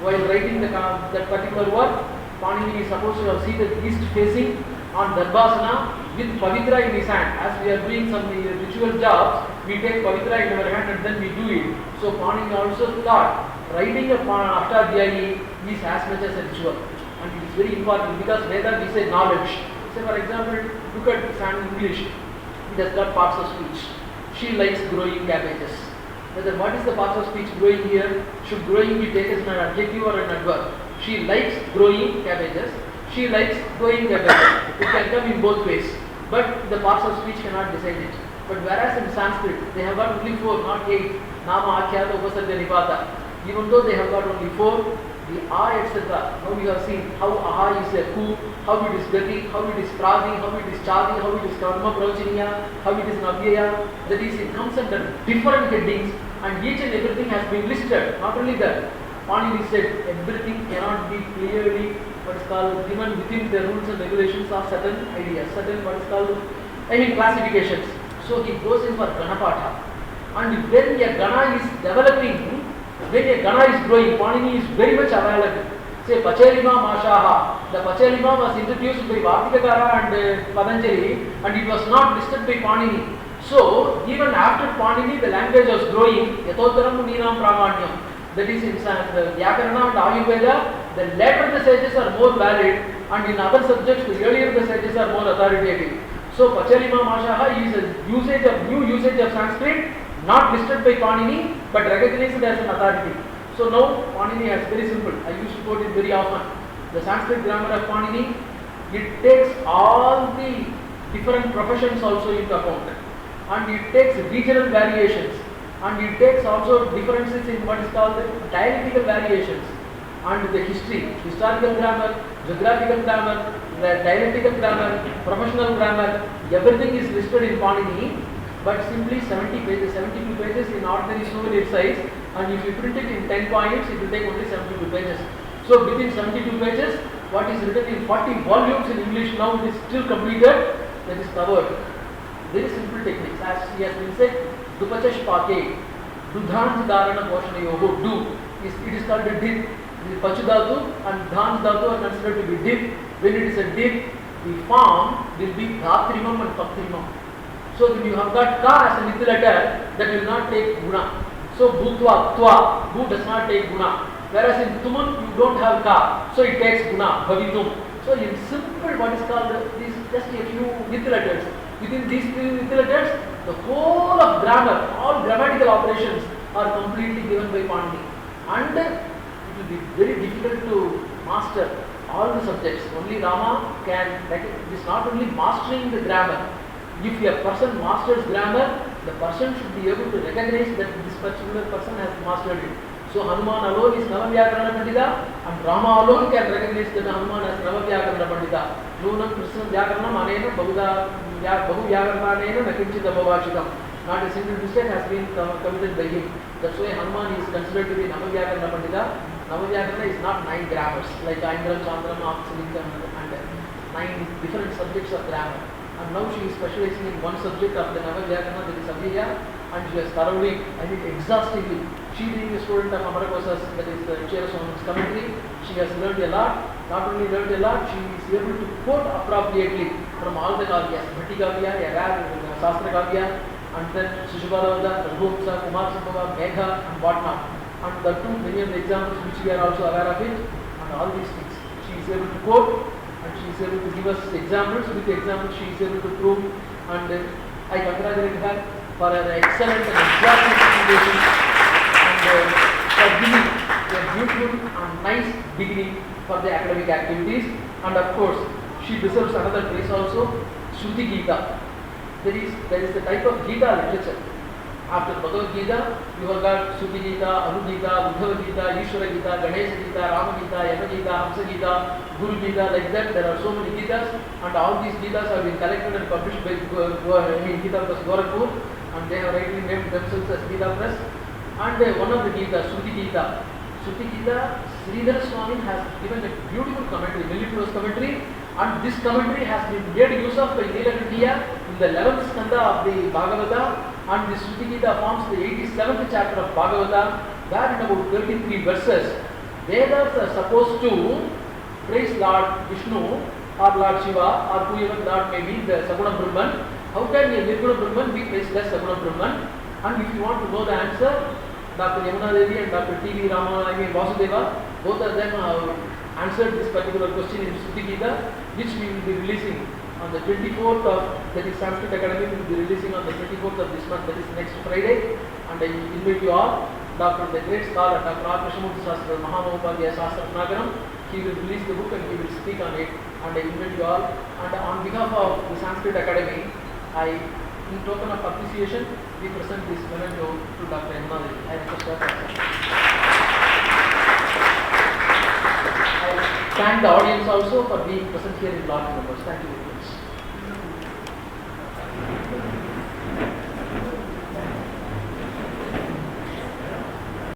while writing that particular work, Panini is supposed to have seated east facing on Darbhasana with Pavitra in his hand. As we are doing some ritual jobs, we take Pavitra in our hand and then we do it. So Panini also thought writing a Ashtadhyayi is as much as a ritual. And it is very important because Veda we say knowledge. Say for example, look at San English. It has got parts of speech. She likes growing cabbages. Whether what is the parts of speech growing here? Should growing be taken as an adjective or an adverb? She likes growing cabbages. She likes growing cabbages. It can come in both ways. But the parts of speech cannot decide it. But whereas in Sanskrit, they have got only 4, not 8. Nama, Akhyata, Upasarga, Nipata. Even though they have got only 4, the A, etc. Now we have seen how Aha is a Ku, how it is Gati, how it is Pradi, how it is Chadi, how it is Karma Pravachiniya, how it is Navyaya. That is, it comes under different headings and each and everything has been listed. Not only that, Panini said everything cannot be clearly what is called given within the rules and regulations of certain ideas, certain what is called classifications. So he goes in for Ganapatha. And when a Gana is developing, when a Gana is growing, Panini is very much available. Say Pachelima Mashaha. The Pachelima was introduced by Vartikakara and Patanjali and it was not listed by Panini. So even after Panini the language was growing, Yathottaram Muninam Pramanyam. That is in the Vyakarana and Ayurveda, the later the sages are more valid and in other subjects the earlier the sages are more authoritative. So Pachalima Mashaha is a new usage of Sanskrit, not listed by Panini but recognized as an authority. So now Panini is very simple. I used to quote it very often. The Sanskrit grammar of Panini, it takes all the different professions also into account and it takes regional variations. And it takes also differences in what is called dialectical variations and the history, historical grammar, geographical grammar, the dialectical grammar, professional grammar, everything is listed in Panini, but simply 70 pages, 72 pages in ordinary souvenir size, and if you print it in 10 points, it will take only 72 pages. So within 72 pages, what is written in 40 volumes in English now is still completed, that is covered. Very simple techniques, as he has been said. Dupachash Pake, Dudhanj Dharana Poshanayoho, do. It is called a did. The Pachu Dhatu and Dhan Dhatu are considered to be dip. When it is a dip, the form will be Dhatrimam and Paptrimam. So when you have got Ka as a Nidhi letter, that will not take Guna. So Bhutva, Tva, Bu does not take Guna. Whereas in Tumun, you don't have Ka, so it takes Guna, Bhavitum. So in simple, what is called, these just a few Nidhi letters. Within these few Nidhi letters, the whole of grammar, all grammatical operations are completely given by Panini. And it will be very difficult to master all the subjects. Only Rama can, like, it is not only mastering the grammar. If a person masters grammar, the person should be able to recognize that this particular person has mastered it. So Hanuman alone is Navavyakarana Pandita, and Rama alone can recognize that Hanuman as Navavyakarana Pandita. Nunam Krishna Vyakaranam Anena Bahu Vyakaranena Nakinchita Bhavashitam. Not a single mistake has been committed by him. That's why Hanuman is considered to be Navavyakarana Pandita. Navavyakarana is not 9 grammars like Aindram, Chandram, Apsalinkam and 9 different subjects of grammar. And now she is specializing in one subject of the Navavyakarana, that is Abhyaya, and she has thoroughly, exhaustively. She being a student of Amarakosa's, that is the Cheraswami's commentary, she has learned a lot. Not only learned a lot, she is able to quote appropriately from all the Kavyas, Bhatti Kavya, Yagar, Sastra Kavya, and then Shishubharavada, Raghumsa, Kumar Sambhava, Megha, and whatnot. And the two many of the examples which we are also aware of it, and all these things. She is able to quote, and she is able to give us examples. With the examples, she is able to prove, and I congratulate her for her excellent and exhaustive presentation, and for giving a beautiful and nice beginning for the academic activities. And of course, she deserves another praise also, Shruti Gita. There is the type of Gita literature. After Bhagavad Gita, you have got Shruti Gita, Anu Gita, Uddhava Gita, Ishvara Gita, Ganesha Gita, Rama Gita, Yama Gita, Hamsa Gita, Guru Gita, like that. There are so many Gitas, and all these Gitas have been collected and published by Gita Press Gorakhpur, and they have rightly named themselves as Gita Press. And one of the Gitas, Shruti Gita, Sridhara Swami has given a beautiful commentary, mellifluous commentary, and this commentary has been made use of by Neelakandiya in the 11th skanda of the Bhagavata, and this Shruti Gita forms the 87th chapter of Bhagavata, where in about 33 verses, Vedas are supposed to praise Lord Vishnu or Lord Shiva or whoever Lord may be, the Saguna Brahman. How can a Nirguna Brahman be praised as Saguna Brahman? And if you want to know the answer, Dr. Yamuna Devi and Dr. T.V. Vasudeva, both of them have answered this particular question in Shruti Gita, which we will be releasing on the 24th of, that is Sanskrit Academy, will be releasing on the 24th of this month, that is next Friday. And I invite you all, Dr. the great scholar, Dr. R. Krishnamurti Shastra, Mahamahopadiya Shastra Nagaram, he will release the book and he will speak on it. And I invite you all. And on behalf of the Sanskrit Academy, in token of appreciation, we present this memento to Dr. Yamuna Devi. I request her. I thank the audience also for being present here in large numbers. Thank you very much.